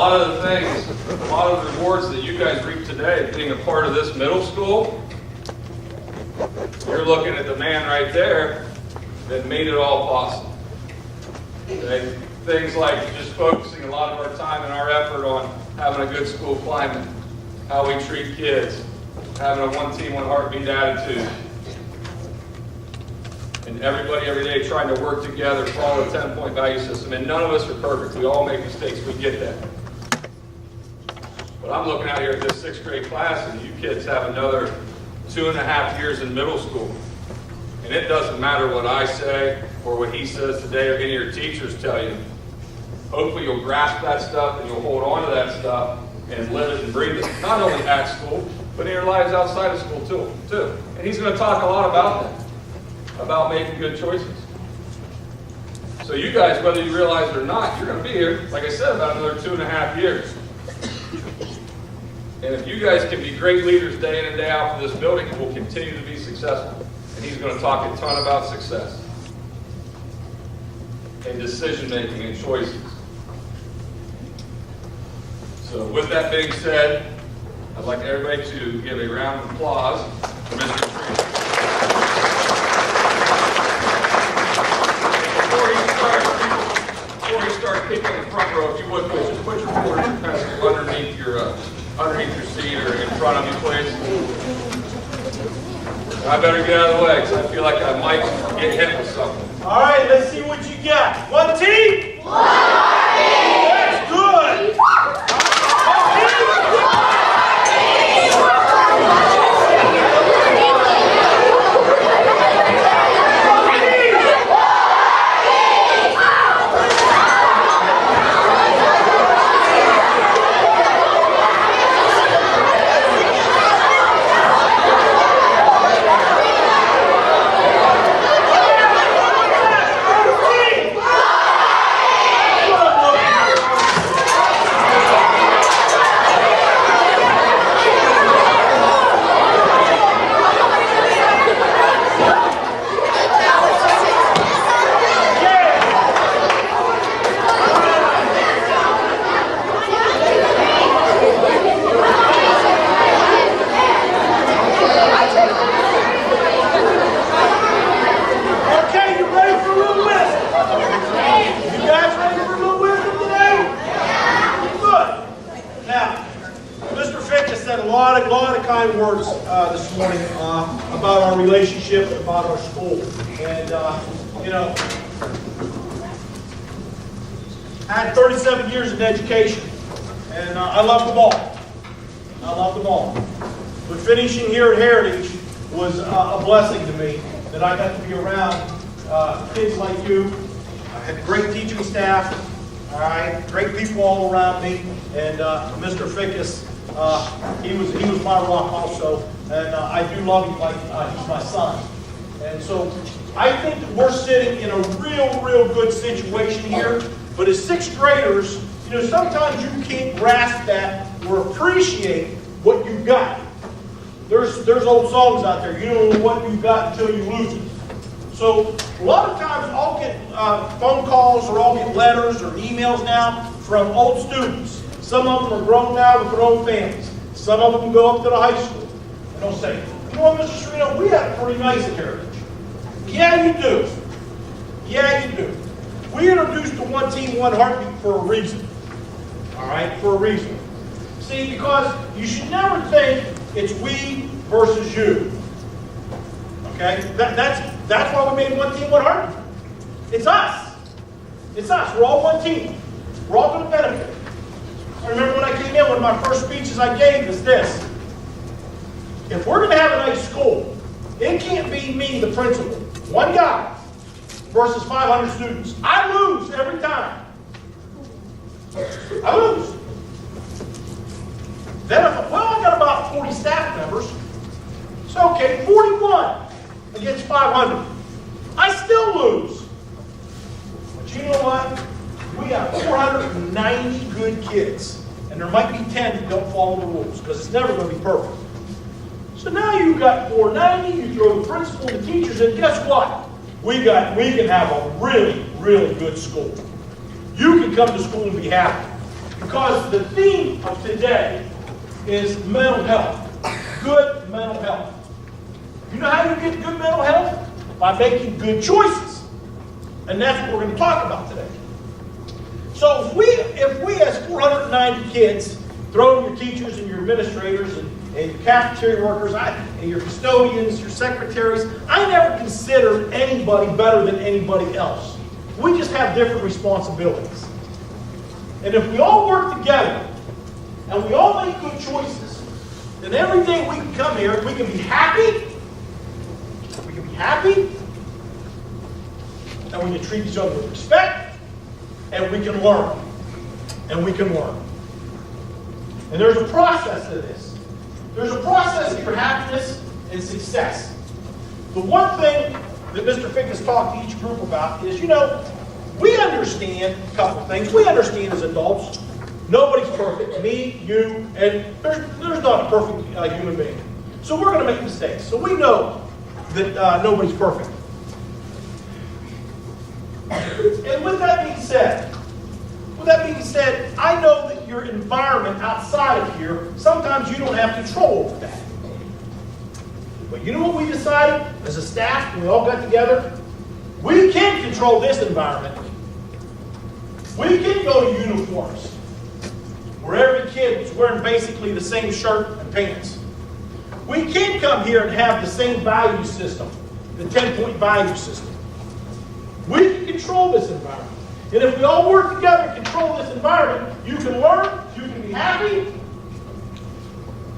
lot of the things, a lot of the rewards that you guys reap today, being a part of this middle school, you're looking at the man right there that made it all possible. Okay? Things like just focusing a lot of our time and our effort on having a good school climate, how we treat kids, having a one team, one heartbeat attitude, and everybody every day trying to work together, follow the 10-point value system. And none of us are perfect. We all make mistakes. We get that. But I'm looking out here at this 6th grade class, and you kids have another 2.5 years in middle school. And it doesn't matter what I say or what he says today or any of your teachers tell you. Hopefully you'll grasp that stuff and you'll hold on to that stuff and live it and breathe it, not only at school, but in your lives outside of school too. And he's going to talk a lot about that, about making good choices. So you guys, whether you realize it or not, you're going to be here, like I said, about another 2.5 years. And if you guys can be great leaders day in and day out for this building, we'll continue to be successful. And he's going to talk a ton about success and decision making and choices. So with that being said, I'd like everybody to give a round of applause for Mr. Suriano. Before you start picking the front row, if you would please just put your quarters and pencils underneath your seat or in front of you, please. And I better get out of the way because I feel like I might get hit with something. All right, let's see what you got. One team? One team! That's good! lot of kind words this morning about our relationship, about our school. And, you know, I had 37 years in education, and I love them all. I love them all. But finishing here at Heritage was a blessing to me, that I got to be around kids like you. I had a great teaching staff, all right, great people all around me, and Mr. Fickus, he was my rock also, and I do love him like he's my son. And so I think that we're sitting in a real good situation here. But as sixth graders, you know, sometimes you can't grasp that or appreciate what you've got. There's old songs out there. You don't know what you've got until you lose it. So a lot of times I'll get phone calls or I'll get letters or emails now from old students. Some of them are grown now with their own families. Some of them go up to the high school. And they'll say, you know what, Mr. Suriano, we have it pretty nice at Heritage. Yeah, you do. Yeah, you do. We introduced the one team, one heartbeat for a reason. All right, for a reason. See, because you should never think it's we versus you. Okay, that's why we made one team, one heartbeat. It's us. It's us. We're all one team. We're all going to benefit. I remember when I came in, one of my first speeches I gave was this: if we're going to have a nice school, it can't be me, the principal, one guy, versus 500 students. I lose every time. I lose. Then I got about 40 staff members. So, okay, 41 against 500. I still lose. But you know what? We got 490 good kids. And there might be 10 that don't follow the rules, because it's never going to be perfect. So now you've got 490, you throw the principal and the teachers in, guess what? We can have a really good school. You can come to school and be happy. Because the theme of today is mental health. Good mental health. You know how you get good mental health? By making good choices. And that's what we're going to talk about today. So if we as 490 kids, throw in your teachers and your administrators and your cafeteria workers, and your custodians, your secretaries, I never considered anybody better than anybody else. We just have different responsibilities. And if we all work together, and we all make good choices, then every day we can come here, we can be happy, and we can treat each other with respect, and we can learn. And there's a process to this. There's a process for happiness and success. The one thing that Mr. Fick has talked to each group about is, we understand a couple of things. We understand as adults, nobody's perfect. Me, you, and there's not a perfect human being. So we're going to make mistakes. So we know that nobody's perfect. And with that being said, I know that your environment outside of here, sometimes you don't have control over that. But you know what we decided as a staff when we all got together? We can control this environment. We can go to uniforms where every kid is wearing basically the same shirt and pants. We can come here and have the same value system, the 10-point value system. We can control this environment. And if we all work together to control this environment, you can learn, you can be happy,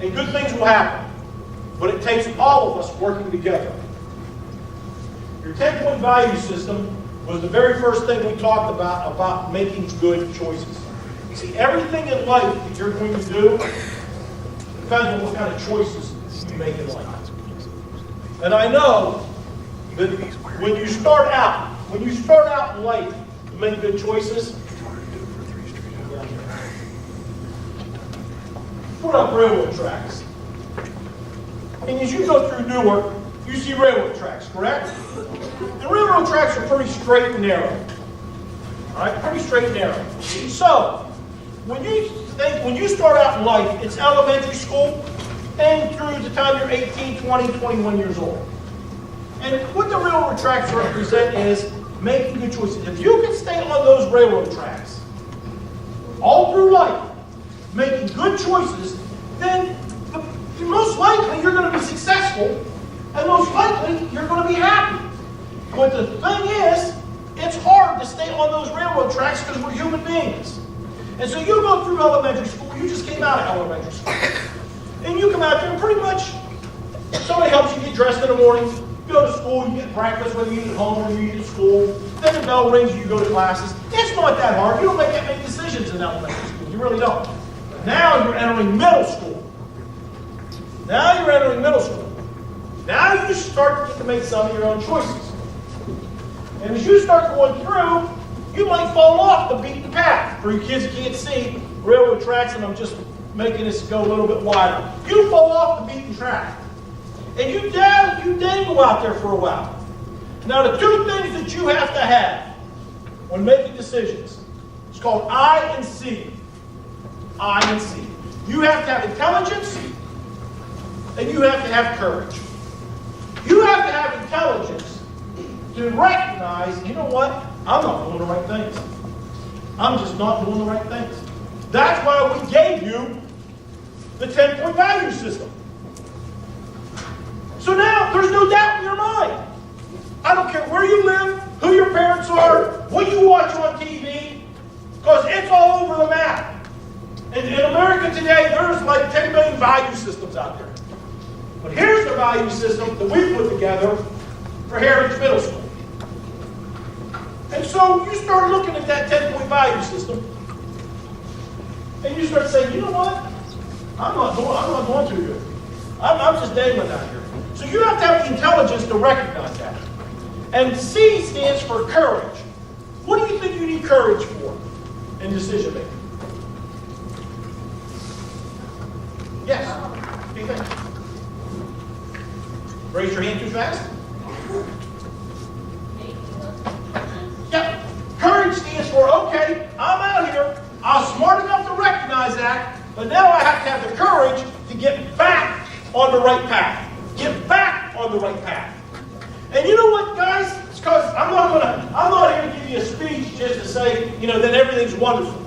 and good things will happen. But it takes all of us working together. Your 10-point value system was the very first thing we talked about making good choices. You see, everything in life that you're going to do depends on what kind of choices you make in life. And I know that when you start out in life to make good choices, put up railroad tracks. And as you go through Newark, you see railroad tracks, correct? And railroad tracks are pretty straight and narrow. All right, pretty straight and narrow. So, when you start out in life, it's elementary school and through the time you're 18, 20, 21 years old. And what the railroad tracks represent is making good choices. If you can stay on those railroad tracks all through life, making good choices, then most likely you're going to be successful, and most likely you're going to be happy. But the thing is, it's hard to stay on those railroad tracks because we're human beings. And so you go through elementary school, you just came out of elementary school, and you come out there and pretty much somebody helps you get dressed in the morning, you go to school, you get breakfast, whether you eat at home or you eat at school, then the bell rings, you go to classes. It's not that hard. You don't make that many decisions in elementary school. You really don't. But now you're entering middle school. Now you start to get to make some of your own choices. And as you start going through, you might fall off the beaten path. For you kids who can't see, railroad tracks, and I'm just making this go a little bit wider. You fall off the beaten track. And you dangle out there for a while. Now the two things that you have to have when making decisions, it's called I and C. I and C. You have to have intelligence, and you have to have courage. You have to have intelligence to recognize, you know what? I'm not doing the right things. I'm just not doing the right things. That's why we gave you the 10-point value system. So now there's no doubt in your mind. I don't care where you live, who your parents are, what you watch on TV, because it's all over the map. In America today, there's like 10 million value systems out there. But here's the value system that we put together for Heritage Middle School. And so you start looking at that 10-point value system, and you start saying, you know what? I'm not doing too good. I'm just dangling out here. So you have to have the intelligence to recognize that. And C stands for courage. What do you think you need courage for in decision making? Yes. What do you think? Raise your hand too fast. Yep. Courage stands for, okay, I'm out here. I'm smart enough to recognize that, but now I have to have the courage to get back on the right path. Get back on the right path. And you know what, guys? It's because I'm not here to give you a speech just to say, that everything's wonderful.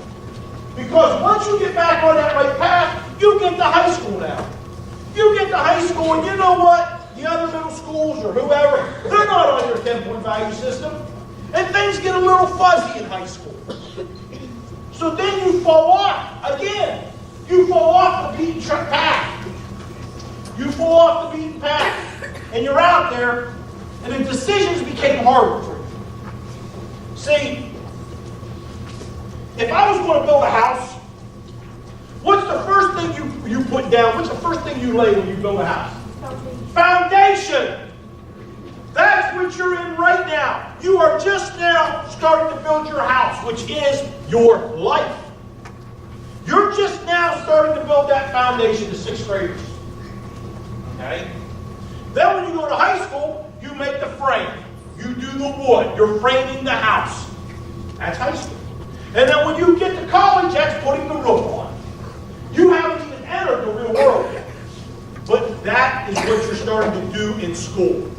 Because once you get back on that right path, you get to high school now. You get to high school, and you know what? The other middle schools or whoever, they're not on your 10-point value system. And things get a little fuzzy in high school. So then you fall off again. You fall off the beaten path. You fall off the beaten path. And you're out there, and the decisions became harder for you. See, if I was going to build a house, what's the first thing you put down? What's the first thing you lay when you build a house? Foundation. That's what you're in right now. You are just now starting to build your house, which is your life. You're just now starting to build that foundation to 6th graders. Okay? Then when you go to high school, you make the frame. You do the wood. You're framing the house. That's high school. And then when you get to college, that's putting the roof on. You haven't even entered the real world yet. But that is what you're starting to do in school.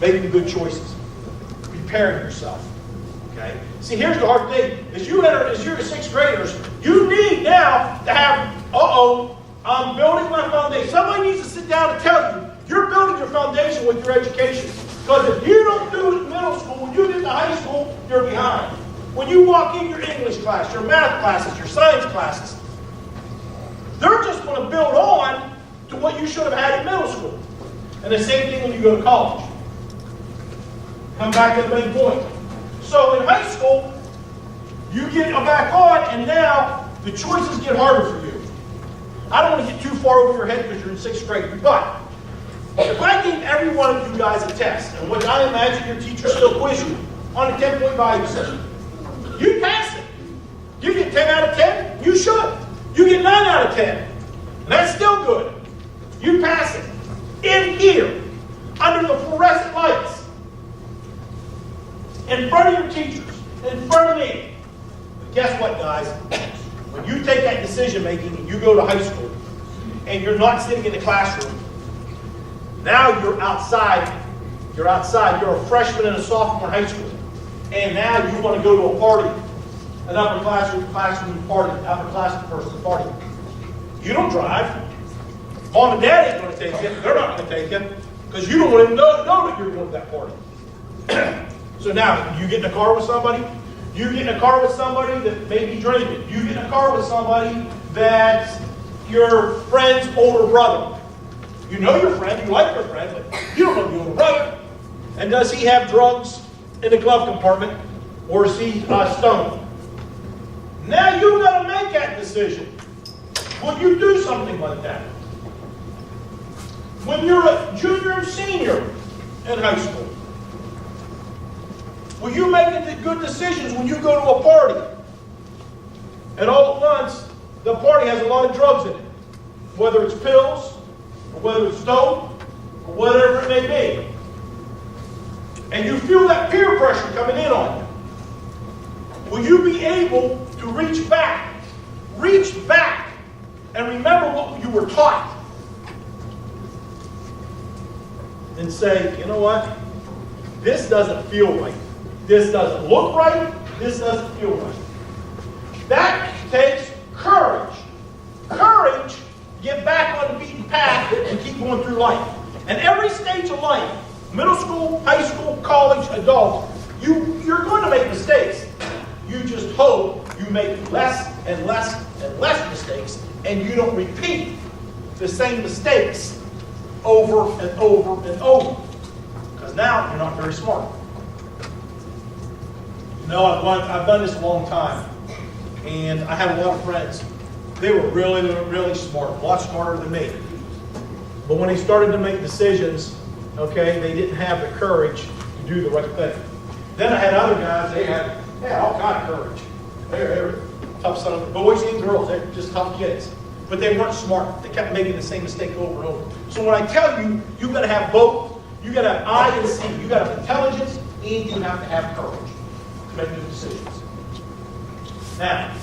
Making good choices. Preparing yourself. Okay? See, here's the hard thing. As you're 6th graders, you need now to have, I'm building my foundation. Somebody needs to sit down and tell you, you're building your foundation with your education. Because if you don't do it in middle school, when you get to high school, you're behind. When you walk in your English class, your math classes, your science classes, they're just going to build on to what you should have had in middle school. And the same thing when you go to college. Come back to the main point. So in high school, you get back on, and now the choices get harder for you. I don't want to get too far over your head because you're in 6th grade, but if I gave every one of you guys a test, and what I imagine your teacher still quiz you on a 10-point value system, you pass it. You get 10 out of 10, you should. You get 9 out of 10, and that's still good. You pass it. In here, under the fluorescent lights, in front of your teachers, in front of me. But guess what, guys? When you take that decision making and you go to high school, and you're not sitting in the classroom, now you're outside. You're outside. You're a freshman and a sophomore in high school. And now you want to go to a party, an upper classroom party, upper class person party. You don't drive. Mom and Dad ain't going to take you. They're not going to take you because you don't even know that you're going to that party. So now, you get in a car with somebody. You get in a car with somebody that may be drinking. You get in a car with somebody that's your friend's older brother. You know your friend, you like your friend, but you don't know the older brother. And does he have drugs in the glove compartment, or is he stoned? Now you've got to make that decision. Will you do something like that? When you're a junior and senior in high school, will you make good decisions when you go to a party? And all at once, the party has a lot of drugs in it. Whether it's pills, or whether it's dope, or whatever it may be. And you feel that peer pressure coming in on you. Will you be able to reach back, and remember what you were taught? And say, you know what? This doesn't feel right. This doesn't look right. This doesn't feel right. That takes courage. Courage to get back on the beaten path and keep going through life. And every stage of life, middle school, high school, college, adult, you're going to make mistakes. You just hope you make less and less and less mistakes, and you don't repeat the same mistakes over and over and over. Because now you're not very smart. You know, I've done this a long time, and I have a lot of friends. They were really, really smart, a lot smarter than me. But when they started to make decisions, okay, they didn't have the courage to do the right thing. Then I had other guys, they had all kind of courage. They were tough sons, boys and girls, they're just tough kids. But they weren't smart. They kept making the same mistake over and over. So when I tell you, you've got to have both. You've got to have I and C. You've got to have intelligence, and you have to have courage to make good decisions. Now,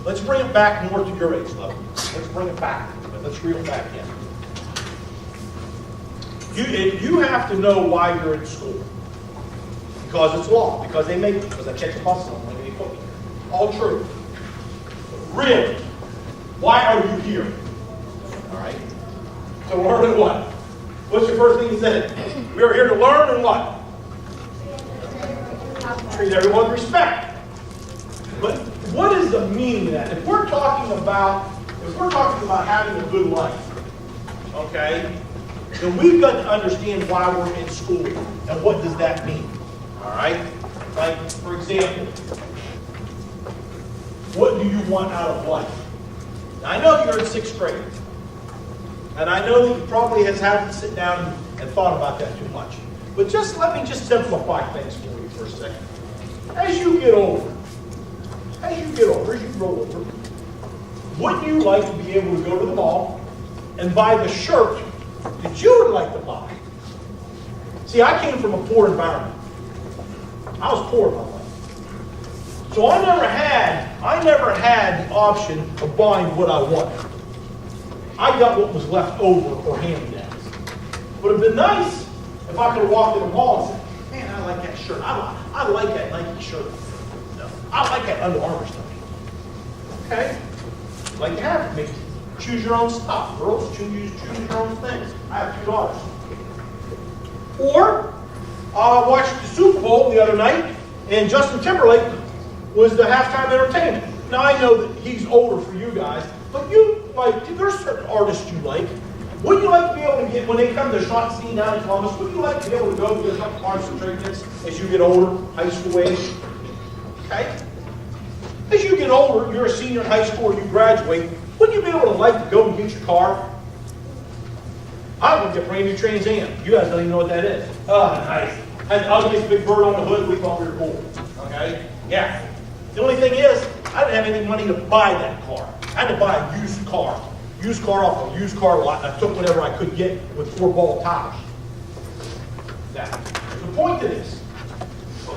Let's bring it back more to your age level. Let's bring it back. Let's reel it back in. You have to know why you're in school. Because it's law. Because they make it. Because I catch a bus on when they put me here. All true. But really, why are you here? All right? To learn and what? What's the first thing he said? We are here to learn and what? Treat everyone with respect. But what is the meaning of that? If we're talking about having a good life, okay, then we've got to understand why we're in school and what does that mean. All right? Like, for example, what do you want out of life? Now, I know you're in 6th grade. And I know that you probably haven't sit down and thought about that too much. But let me simplify things for you for a second. As you get older, as you grow older, wouldn't you like to be able to go to the mall and buy the shirt that you would like to buy? See, I came from a poor environment. I was poor in my life. So I never had the option of buying what I wanted. I got what was left over or hand-me-downs. But it'd been nice if I could have walked in the mall and said, man, I like that shirt. I like that Nike shirt. No, I like that Under Armour stuff. Okay? Like to have it. Maybe choose your own stuff. Girls, choose your own things. I have 2 daughters. Or, I watched the Super Bowl the other night, and Justin Timberlake was the halftime entertainment. Now, I know that he's older for you guys, but there's certain artists you like. Wouldn't you like to be able to get, when they come to the shot scene down in Columbus, wouldn't you like to be able to go and get a couple concerts as you get older, high school age? Okay? As you get older, you're a senior in high school or you graduate, wouldn't you be able to like to go and get your car? I would get brand new Trans Am. You guys don't even know what that is. Oh, nice. Had the ugliest big bird on the hood, we thought we were cool. Okay? Yeah. The only thing is, I didn't have any money to buy that car. I had to buy a used car. Used car off a used car lot, and I took whatever I could get with 4-ball tires. That's the point to this.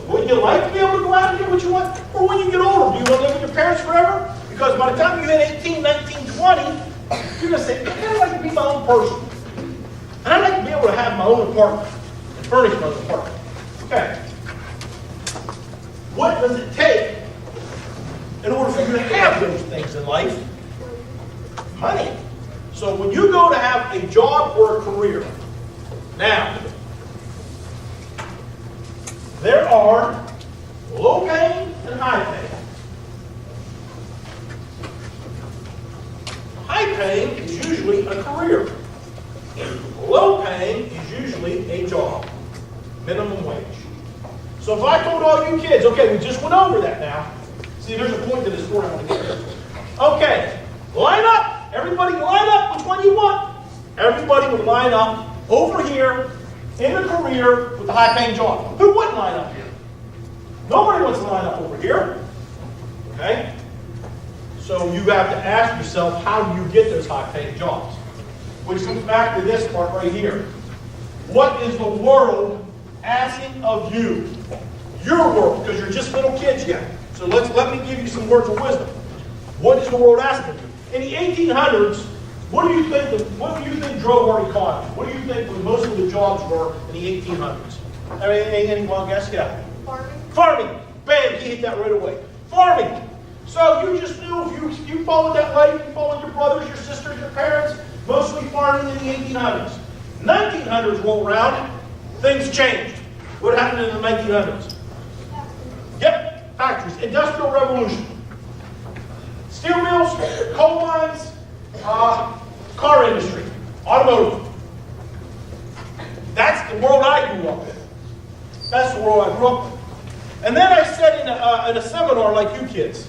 Wouldn't you like to be able to go out and get what you want? Or when you get older, do you want to live with your parents forever? Because by the time you hit 18, 19, 20, you're going to say, man, I'd like to be my own person. And I'd like to be able to have my own apartment and furnish my own apartment. Okay. What does it take in order for you to have those things in life? Money. So when you go to have a job or a career, now, there are low paying and high paying. High paying is usually a career. Low paying is usually a job, minimum wage. So if I told all you kids, okay, we just went over that now. See, there's a point to this story I want to get to. Okay, line up. Everybody line up which one you want. Everybody would line up over here in a career with a high-paying job. Who wouldn't line up here? Nobody wants to line up over here. Okay? So you have to ask yourself, how do you get those high-paying jobs? Which comes back to this part right here. What is the world asking of you? Your world, because you're just little kids yet. So let me give you some words of wisdom. What is the world asking of you? In the 1800s, what do you think drove our economy? What do you think most of the jobs were in the 1800s? I mean, any wild guess? Yeah. Farming. Farming. Bam, he hit that right away. Farming. So you just knew if you followed that life, you followed your brothers, your sisters, your parents, mostly farming in the 1800s. 1900s roll around, things changed. What happened in the 1900s? Yep, factories, industrial revolution. Steel mills, coal mines, car industry, automotive. That's the world I grew up in. That's the world I grew up in. And then I sat in a seminar like you kids.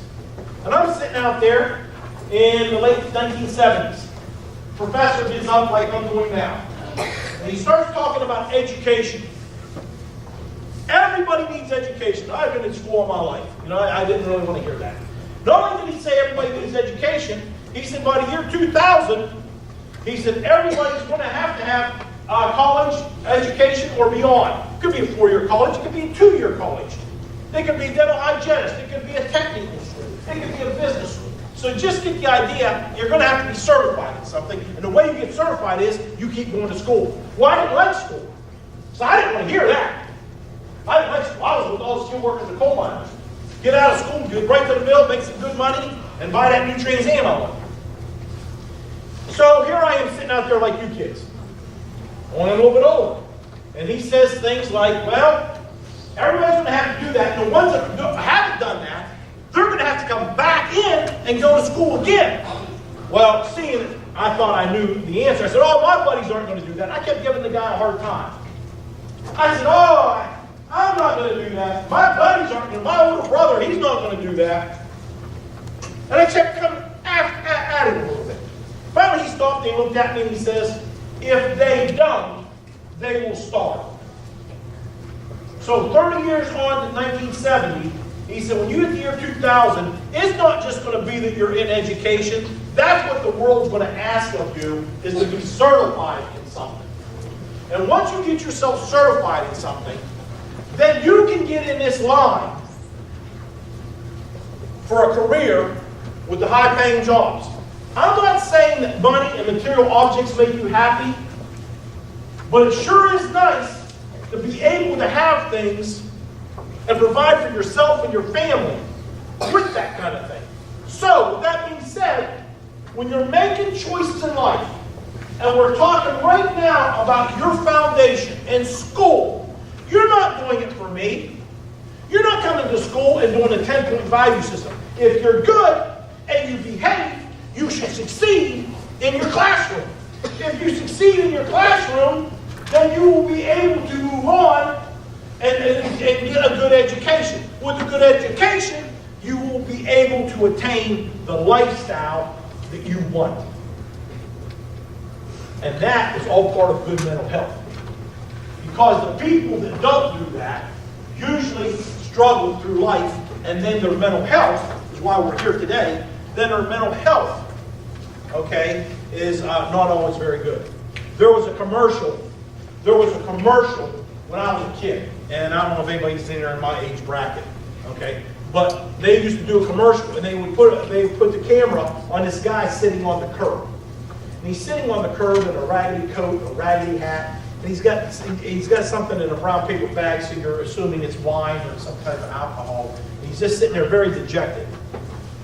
And I'm sitting out there in the late 1970s. Professor gets up like I'm doing now. And he starts talking about education. Everybody needs education. I've been in school all my life. You know, I didn't really want to hear that. Not only did he say everybody needs education, he said by the year 2000, he said everybody's going to have college education or beyond. It could be a 4-year college. It could be a 2-year college. It could be a dental hygienist. It could be a technical school. It could be a business school. So just get the idea, you're going to have to be certified in something. And the way you get certified is you keep going to school. Well, I didn't like school. So I didn't want to hear that. I didn't like school. I was with all the steel workers and coal miners. Get out of school, get right to the mill, make some good money, and buy that new Trans Am I want. So here I am sitting out there like you kids. Only a little bit older. And he says things like, well, everybody's going to have to do that. And the ones that haven't done that, they're going to have to come back in and go to school again. Well, seeing it, I thought I knew the answer. I said, oh, my buddies aren't going to do that. I kept giving the guy a hard time. I said, oh, I'm not going to do that. My buddies aren't going to. My older brother, he's not going to do that. And I kept coming at him a little bit. Finally, he stopped and he looked at me and he says, if they don't, they will starve. So 30 years on to 1970, he said, when you hit the year 2000, it's not just going to be that you're in education. That's what the world's going to ask of you, is to be certified in something. And once you get yourself certified in something, then you can get in this line for a career with the high-paying jobs. I'm not saying that money and material objects make you happy, but it sure is nice to be able to have things and provide for yourself and your family with that kind of thing. So, with that being said, when you're making choices in life, and we're talking right now about your foundation and school, you're not doing it for me. You're not coming to school and doing a 10-point value system. If you're good and you behave, you should succeed in your classroom. If you succeed in your classroom, then you will be able to move on and get a good education. With a good education, you will be able to attain the lifestyle that you want. And that is all part of good mental health. Because the people that don't do that usually struggle through life, and then their mental health, is why we're here today, then their mental health, okay, is not always very good. There was a commercial when I was a kid, and I don't know if anybody's in there in my age bracket, okay, but they used to do a commercial, and they would put the camera on this guy sitting on the curb. And he's sitting on the curb in a raggedy coat, a raggedy hat, and he's got something in a brown paper bag, so you're assuming it's wine or some kind of alcohol. And he's just sitting there very dejected.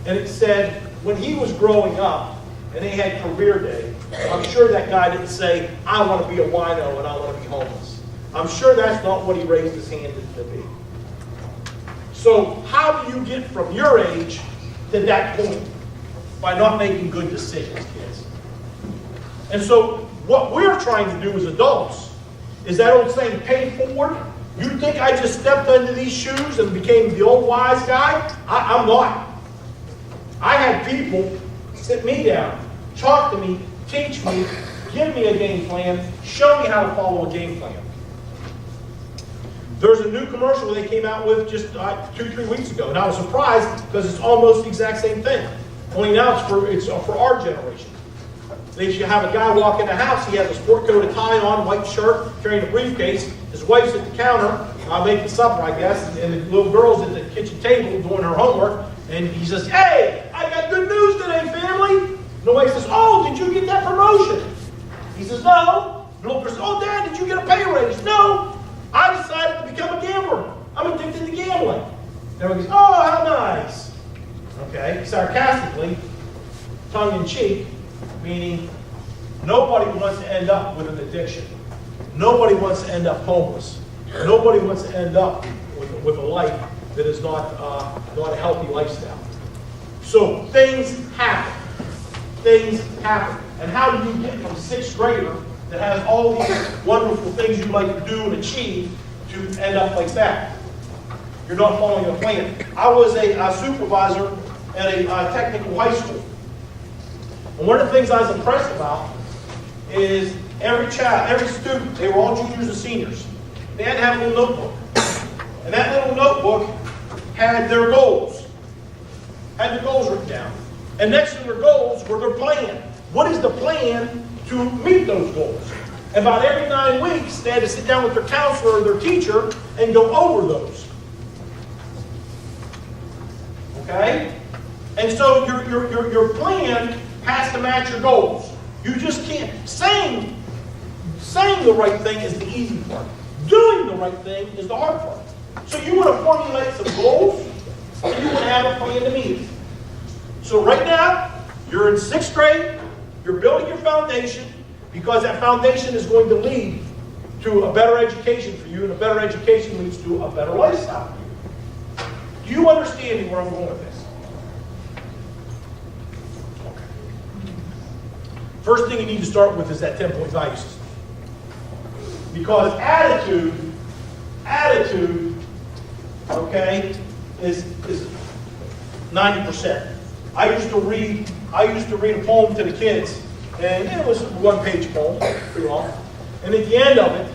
And it said, when he was growing up, and they had career day, I'm sure that guy didn't say, I want to be a wino and I want to be homeless. I'm sure that's not what he raised his hand to be. So how do you get from your age to that point? By not making good decisions, kids. And so what we're trying to do as adults is that old saying, pay forward. You think I just stepped into these shoes and became the old wise guy? I'm not. I had people sit me down, talk to me, teach me, give me a game plan, show me how to follow a game plan. There's a new commercial they came out with just 2-3 weeks ago, and I was surprised because it's almost the exact same thing. Only now it's for our generation. They should have a guy walk in the house, he has a sport coat, a tie on, white shirt, carrying a briefcase. His wife's at the counter, making supper, I guess, and the little girl's at the kitchen table doing her homework. And he says, hey, I got good news today, family. And the wife says, oh, did you get that promotion? He says, no. The little girl says, oh, Dad, did you get a pay raise? No. I decided to become a gambler. I'm addicted to gambling. And everyone goes, oh, how nice. Okay, sarcastically, tongue-in-cheek, meaning nobody wants to end up with an addiction. Nobody wants to end up homeless. Nobody wants to end up with a life that is not a healthy lifestyle. So things happen. Things happen. And how do you get from 6th grader that has all these wonderful things you'd like to do and achieve to end up like that? You're not following a plan. I was a supervisor at a technical high school. And one of the things I was impressed about is every student, they were all juniors and seniors, they had to have a little notebook. And that little notebook had their goals. Had the goals written down. And next to their goals were their plan. What is the plan to meet those goals? And about every 9 weeks, they had to sit down with their counselor or their teacher and go over those. Okay? And so your plan has to match your goals. You just can't. Saying the right thing is the easy part. Doing the right thing is the hard part. So you want to formulate some goals, and you want to have a plan to meet it. So right now, you're in 6th grade, you're building your foundation, because that foundation is going to lead to a better education for you, and a better education leads to a better lifestyle for you. Do you understand where I'm going with this? Okay. First thing you need to start with is that 10-point value system. Because attitude, okay, is 90%. I used to read a poem to the kids, and it was a one-page poem, pretty long. And at the end of it,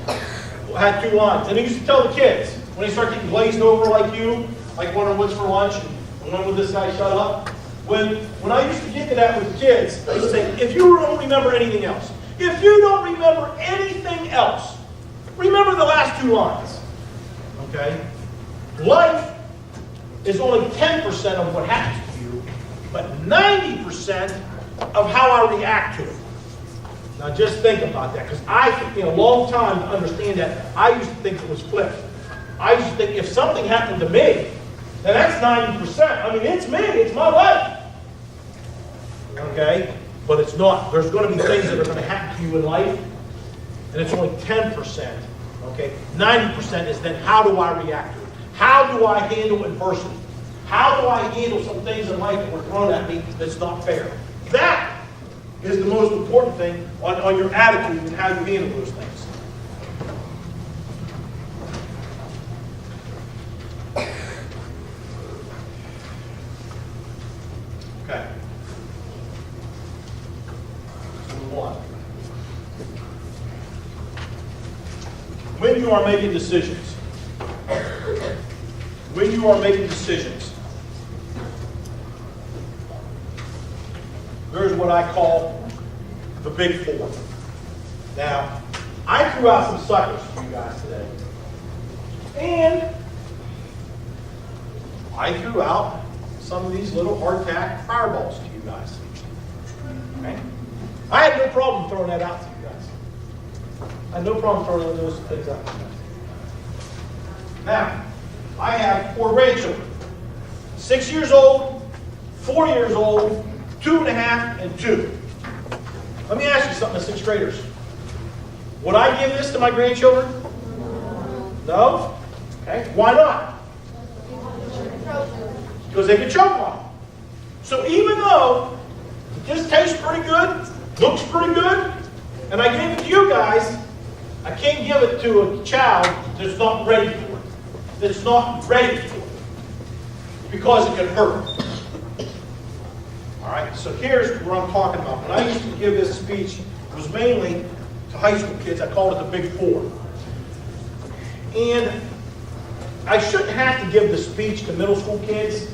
it had 2 lines. And I used to tell the kids, when they start getting glazed over like you, like wondering what's for lunch, and when will this guy shut up? When I used to get to that with the kids, I used to say, if you don't remember anything else, remember the last 2 lines. Okay? Life is only 10% of what happens to you, but 90% of how I react to it. Now just think about that, because I took me a long time to understand that. I used to think it was flipped. I used to think if something happened to me, then that's 90%. I mean, it's me, it's my life. Okay? But it's not. There's going to be things that are going to happen to you in life, and it's only 10%. Okay? 90% is then how do I react to it? How do I handle adversity? How do I handle some things in life that were thrown at me that's not fair? That is the most important thing on your attitude and how you handle those things. Okay. Move on. When you are making decisions, there's what I call the big 4. Now, I threw out some suckers for you guys today. And I threw out some of these little hardtack fireballs to you guys. Okay? I had no problem throwing that out to you guys. I had no problem throwing those things out to you guys. Now, I have 4 grandchildren. 6 years old, 4 years old, 2.5, and 2. Let me ask you something, 6th graders. Would I give this to my grandchildren? No? Okay. Why not? Because they can choke on it. So even though this tastes pretty good, looks pretty good, and I gave it to you guys, I can't give it to a child that's not ready for it. That's not ready for it. Because it can hurt. All right, so here's what I'm talking about. When I used to give this speech, it was mainly to high school kids. I called it the Big 4. And I shouldn't have to give the speech to middle school kids.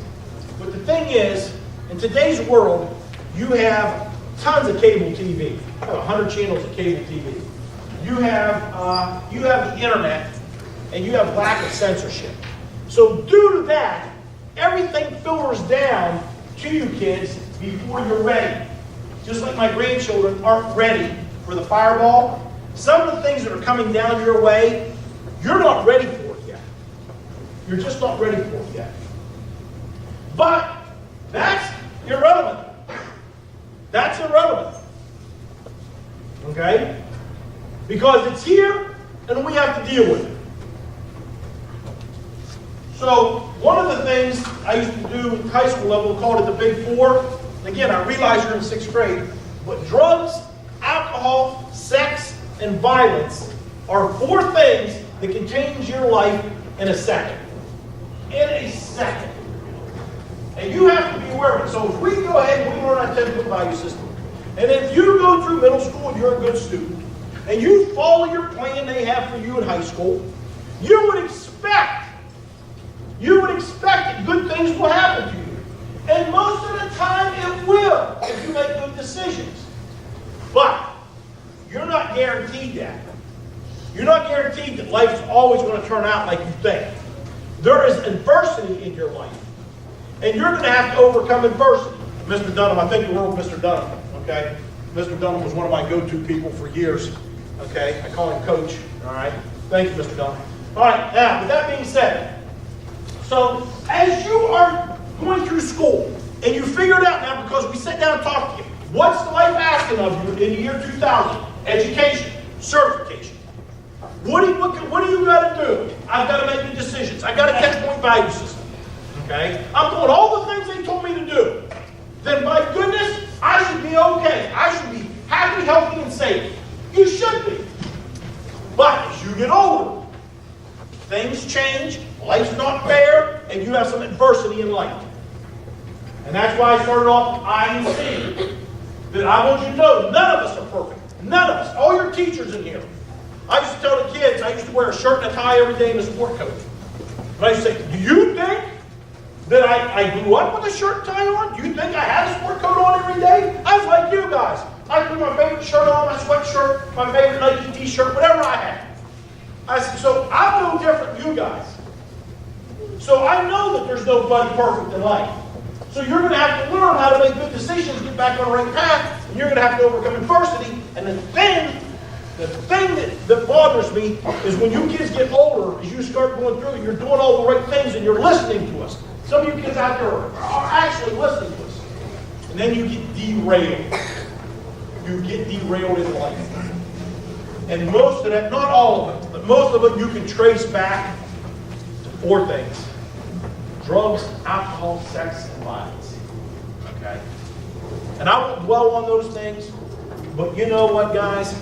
But the thing is, in today's world, you have tons of cable TV. You have 100 channels of cable TV. You have the internet, and you have lack of censorship. So due to that, everything filters down to you kids before you're ready. Just like my grandchildren aren't ready for the fireball. Some of the things that are coming down your way, you're not ready for it yet. You're just not ready for it yet. But that's irrelevant. That's irrelevant. Okay? Because it's here and we have to deal with it. So one of the things I used to do at high school level, called it the Big 4. And again, I realize you're in 6th grade, but drugs, alcohol, sex, and violence are 4 things that can change your life in a second. In a second. And you have to be aware of it. So if we go ahead and we learn our 10-foot value system, and if you go through middle school and you're a good student, and you follow your plan they have for you in high school, you would expect that good things will happen to you. And most of the time it will, if you make good decisions. But you're not guaranteed that. You're not guaranteed that life's always going to turn out like you think. There is adversity in your life. And you're going to have to overcome adversity. Mr. Dunham, I think the word Mr. Dunham, okay? Mr. Dunham was one of my go-to people for years, okay? I call him Coach, all right? Thank you, Mr. Dunham. All right, now, with that being said, so as you are going through school, and you figure it out now because we sit down and talk to you, what's life asking of you in the year 2000? Education, certification. What do you got to do? I've got to make the decisions. I've got a 10-point value system, okay? I'm doing all the things they told me to do. Then, my goodness, I should be okay. I should be happy, healthy, and safe. You should be. But as you get older, things change, life's not fair, and you have some adversity in life. And that's why I started off with I and C. That I want you to know, none of us are perfect. None of us. All your teachers in here. I used to tell the kids, I used to wear a shirt and a tie every day and a sport coat. And I used to say, do you think that I grew up with a shirt and tie on? Do you think I had a sport coat on every day? I was like you guys. I put my favorite shirt on, my sweatshirt, my favorite Nike t-shirt, whatever I had. I said, so I'm no different than you guys. So I know that there's nobody perfect in life. So you're going to have to learn how to make good decisions, get back on the right path, and you're going to have to overcome adversity. And the thing that bothers me is when you kids get older, as you start going through it, you're doing all the right things and you're listening to us. Some of you kids out there are actually listening to us. And then you get derailed. You get derailed in life. And most of that, not all of it, but most of it you can trace back to 4 things. Drugs, alcohol, sex, and violence. Okay? And I won't dwell on those things, but you know what, guys?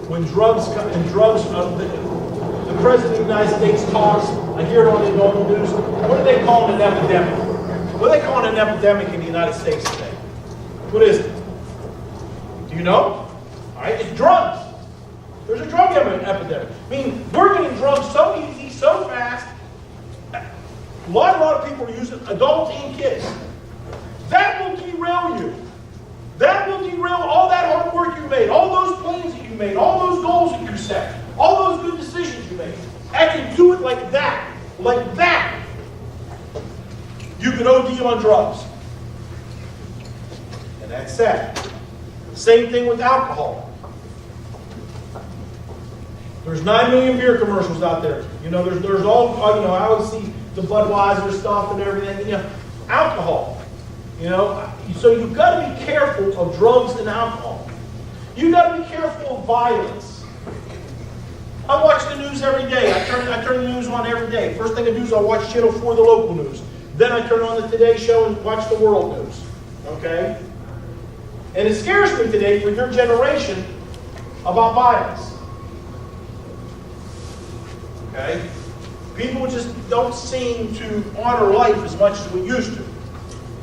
When drugs come, and drugs, the President of the United States talks, I hear it on the news, what do they call an epidemic? What are they calling an epidemic in the United States today? What is it? Do you know? All right, it's drugs. There's a drug epidemic. I mean, we're getting drugs so easy, so fast. A lot of people are using, adults and kids. That will derail you. That will derail all that hard work you made, all those plans that you made, all those goals that you set, all those good decisions you made. I can do it like that. Like that. You can OD on drugs. And that's sad. Same thing with alcohol. There's 9 million beer commercials out there. You know, there's all, you know, I always see the Budweiser stuff and everything. You know, alcohol. You know, so you've got to be careful of drugs and alcohol. You've got to be careful of violence. I watch the news every day. I turn the news on every day. First thing I do is I watch Channel 4, the local news. Then I turn on the Today Show and watch the world news. Okay? And it scares me today for your generation about violence. Okay? People just don't seem to honor life as much as we used to.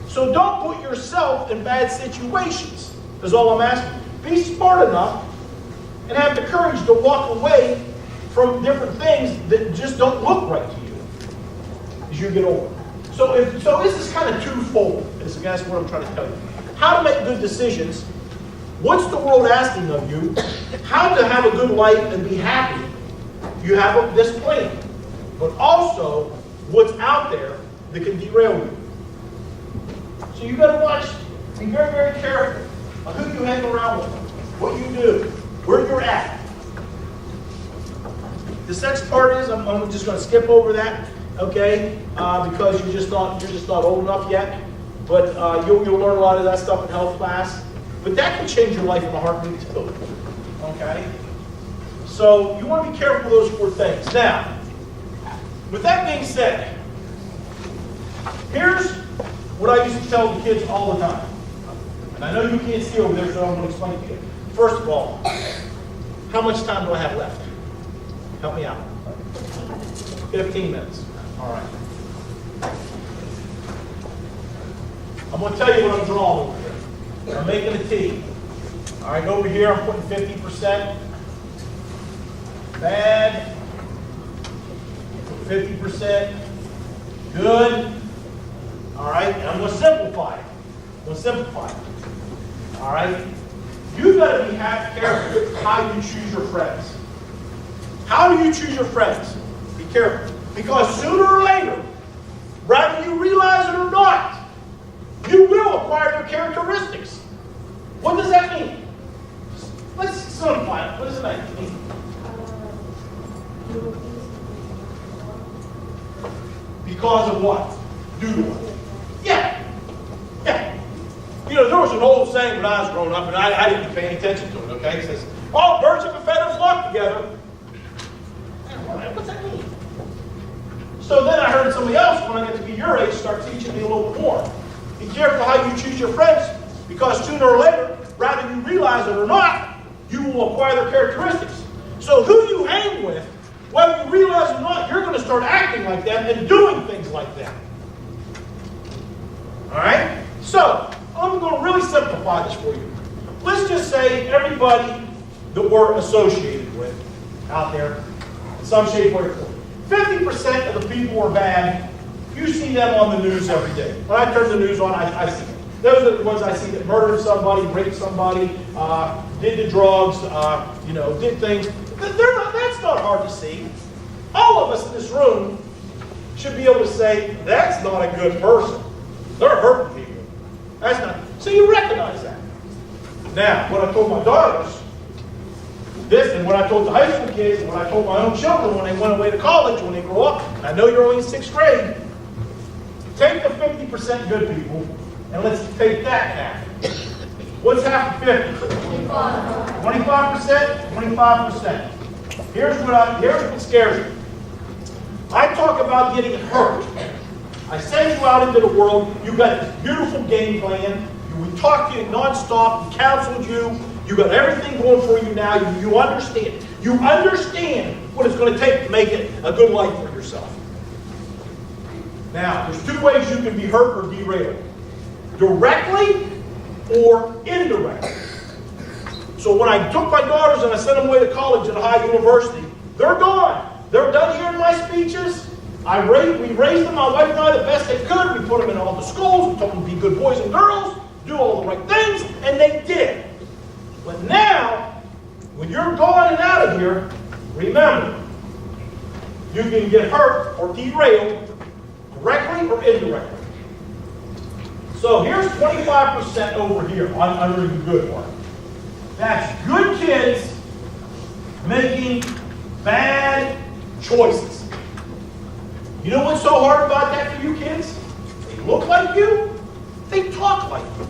So don't put yourself in bad situations, is all I'm asking. Be smart enough and have the courage to walk away from different things that just don't look right to you as you get older. So this is kind of twofold, is that's what I'm trying to tell you. How to make good decisions. What's the world asking of you? How to have a good life and be happy. You have this plan. But also, what's out there that can derail you. So you've got to watch, be very, very careful of who you hang around with, what you do, where you're at. The next part is, I'm just going to skip over that, okay, because you're just not old enough yet. But you'll learn a lot of that stuff in health class. But that can change your life in a heartbeat too, okay? So you want to be careful of those 4 things. Now, with that being said, here's what I used to tell the kids all the time. And I know you can't see over there, so I'm going to explain it to you. First of all, how much time do I have left? Help me out. 15 minutes. All right. I'm going to tell you what I'm drawing over here. I'm making a T. All right, over here I'm putting 50%. Bad. 50%. Good. All right, and I'm going to simplify it. All right? You've got to be careful how you choose your friends. How do you choose your friends? Be careful. Because sooner or later, whether you realize it or not, You will acquire their characteristics. What does that mean? Let's simplify it. What does that mean? Because of what? Due to what? Yeah. Yeah. You know, there was an old saying when I was growing up, and I didn't pay any attention to it, okay? It says, all birds of a feather flock together. What's that mean? So then I heard somebody else, when I get to be your age, start teaching me a little bit more. Be careful how you choose your friends, because sooner or later, rather you realize it or not, you will acquire their characteristics. So who you hang with, whether you realize it or not, you're going to start acting like them and doing things like them. All right? So, I'm going to really simplify this for you. Let's just say everybody that we're associated with out there, in some shape, way, or form. 50% of the people are bad. You see them on the news every day. When I turn the news on, I see them. Those are the ones I see that murdered somebody, raped somebody, did the drugs, did things. That's not hard to see. All of us in this room should be able to say, that's not a good person. They're hurting people. That's not. So you recognize that. Now, when I told my daughters this, and when I told the high school kids, and when I told my own children when they went away to college, when they grow up, I know you're only in 6th grade, take the 50% good people, and let's take that half. What's half of 50? 25%? 25%. Here's what scares me. I talk about getting hurt. I send you out into the world. You've got this beautiful game plan. We talked to you nonstop. We counseled you. You got everything going for you now. You understand. You understand what it's going to take to make it a good life for yourself. Now, there's 2 ways you can be hurt or derailed. Directly or indirectly. So when I took my daughters and I sent them away to college at a high university, they're gone. They're done hearing my speeches. We raised them, my wife and I, the best they could. We put them in all the schools. We told them to be good boys and girls, do all the right things, and they did. But now, when you're gone and out of here, remember, you can get hurt or derailed directly or indirectly. So here's 25% over here under the good one. That's good kids making bad choices. You know what's so hard about that for you kids? They look like you. They talk like you.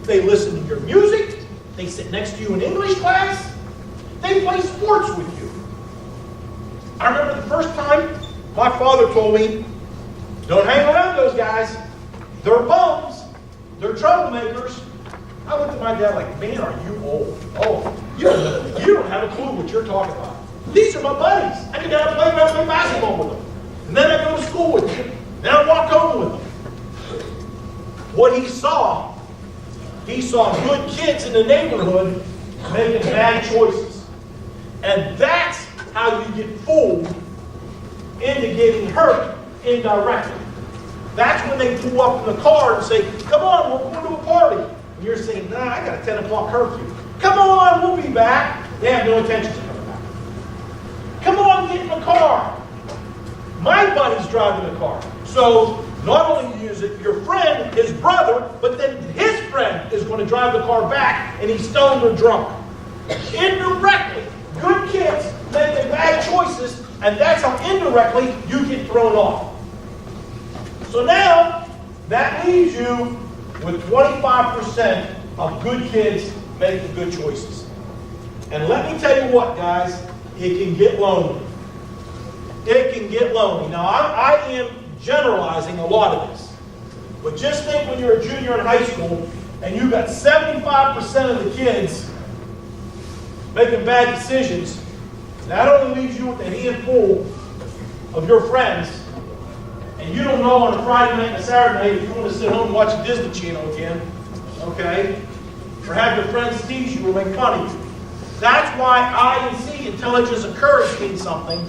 They listen to your music. They sit next to you in English class. They play sports with you. I remember the first time my father told me, don't hang around those guys. They're bums. They're troublemakers. I looked at my dad like, man, are you old? Oh, you don't have a clue what you're talking about. These are my buddies. I can get out and play basketball with them. And then I go to school with them. Then I walk home with them. What he saw good kids in the neighborhood making bad choices. And that's how you get fooled into getting hurt indirectly. That's when they pull up in the car and say, come on, we're going to a party. And you're saying, nah, I got a 10 o'clock curfew. Come on, we'll be back. They have no intention of coming back. Come on, get in the car. My buddy's driving the car. So not only is it your friend, his brother, but then his friend is going to drive the car back and he's stoned or drunk. Indirectly, good kids making bad choices, and that's how indirectly you get thrown off. So now, that leaves you with 25% of good kids making good choices. And let me tell you what, guys, it can get lonely. It can get lonely. Now, I am generalizing a lot of this. But just think when you're a junior in high school and you've got 75% of the kids making bad decisions, that only leaves you with a handful of your friends, and you don't know on a Friday night and a Saturday night if you want to sit home and watch a Disney Channel again, okay? Or have your friends tease you or make fun of you. That's why I and C, intelligence and courage, mean something.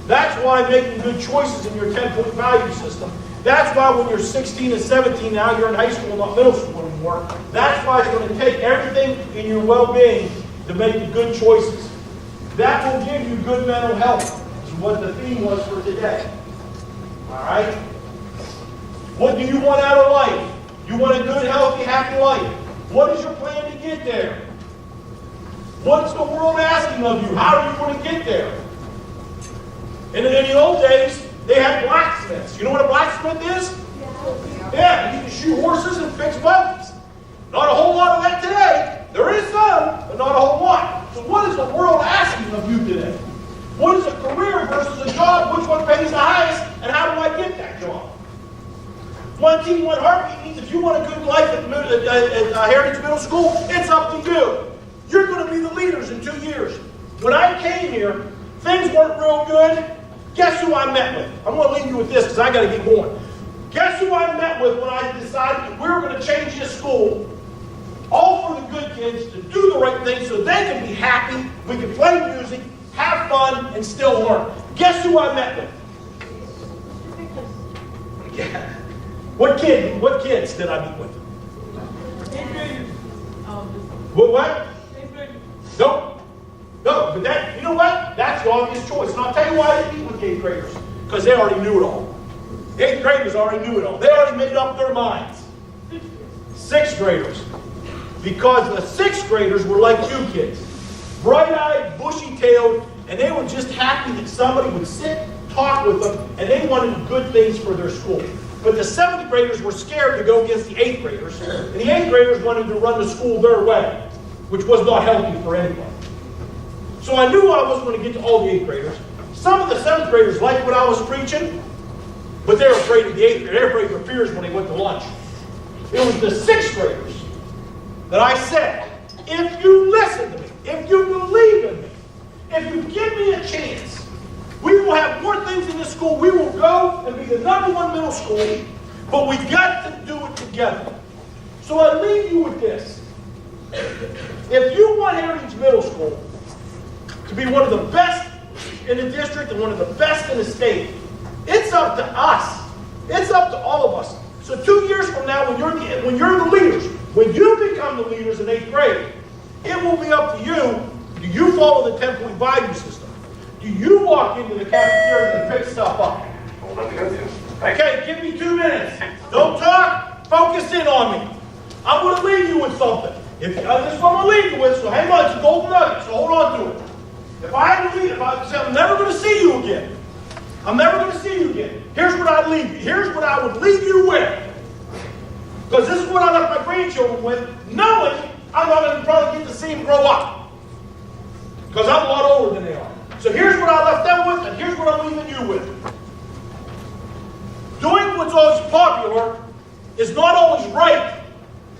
That's why making good choices in your 10-point value system. That's why when you're 16 and 17, now you're in high school, not middle school anymore. That's why it's going to take everything in your well-being to make the good choices. That will give you good mental health, is what the theme was for today. All right? What do you want out of life? You want a good, healthy, happy life. What is your plan to get there? What's the world asking of you? How do you want to get there? And in the old days, they had blacksmiths. You know what a blacksmith is? Yeah, you can shoe horses and fix buggies. Not a whole lot of that today. There is some, but not a whole lot. So what is the world asking of you today? What is a career versus a job? Which one pays the highest? And how do I get that job? One team, one heartbeat means if you want a good life at Heritage Middle School, it's up to you. You're going to be the leaders in 2 years. When I came here, things weren't real good. Guess who I met with? I'm going to leave you with this because I got to get going. Guess who I met with when I decided that we were going to change this school, all for the good kids, to do the right thing so they can be happy, we can play music, have fun, and still learn. Guess who I met with? Yeah. What kids did I meet with? What? Nope. No, but that, you know what? That's the obvious choice. And I'll tell you why I didn't meet with the 8th graders. Because they already knew it all. The 8th graders already knew it all. They already made up their minds. 6th graders. Because the 6th graders were like you kids. Bright-eyed, bushy-tailed, and they were just happy that somebody would sit, talk with them, and they wanted good things for their school. But the 7th graders were scared to go against the 8th graders, and the 8th graders wanted to run the school their way, which was not healthy for anyone. So I knew I wasn't going to get to all the 8th graders. Some of the 7th graders liked what I was preaching, but they were afraid of the 8th graders. They were afraid of their peers when they went to lunch. It was the 6th graders that I said, if you listen to me, if you believe in me, if you give me a chance, we will have more things in this school. We will go and be the #1 middle school, but we got to do it together. So I leave you with this. If you want Heritage Middle School to be one of the best in the district and one of the best in the state, it's up to us. It's up to all of us. So 2 years from now, when you're the leaders, when you become the leaders in 8th grade, it will be up to you. Do you follow the 10-point value system? Do you walk into the cafeteria and pick stuff up? Okay, give me 2 minutes. Don't talk. Focus in on me. I'm going to leave you with something. This is what I'm going to leave you with, so hang on. It's a golden nugget, so hold on to it. If I say I'm never going to see you again, I'm never going to see you again. Here's what I'd leave you. Here's what I would leave you with. Because this is what I left my grandchildren with, knowing I'm not going to probably get to see them grow up. Because I'm a lot older than they are. So here's what I left them with, and here's what I'm leaving you with. Doing what's always popular is not always right,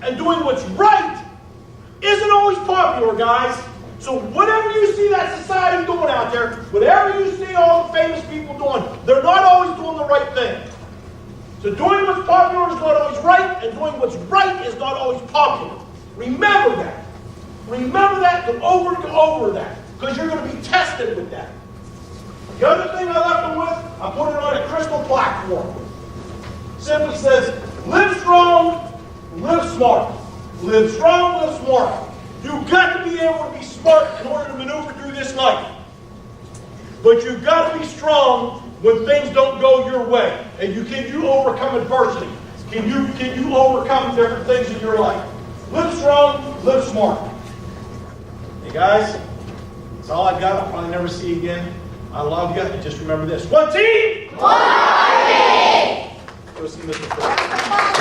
and doing what's right isn't always popular, guys. So whatever you see that society doing out there, whatever you see all the famous people doing, they're not always doing the right thing. So doing what's popular is not always right, and doing what's right is not always popular. Remember that. Remember that, go over that. Because you're going to be tested with that. The other thing I left them with, I put it on a crystal platform. Simply says, live strong, live smart. Live strong, live smart. You've got to be able to be smart in order to maneuver through this life. But you've got to be strong when things don't go your way. And can you overcome adversity? Can you overcome different things in your life? Live strong, live smart. Hey guys, that's all I've got. I'll probably never see you again. I love you. And just remember this. One team! One team! Go see Mr. Ford.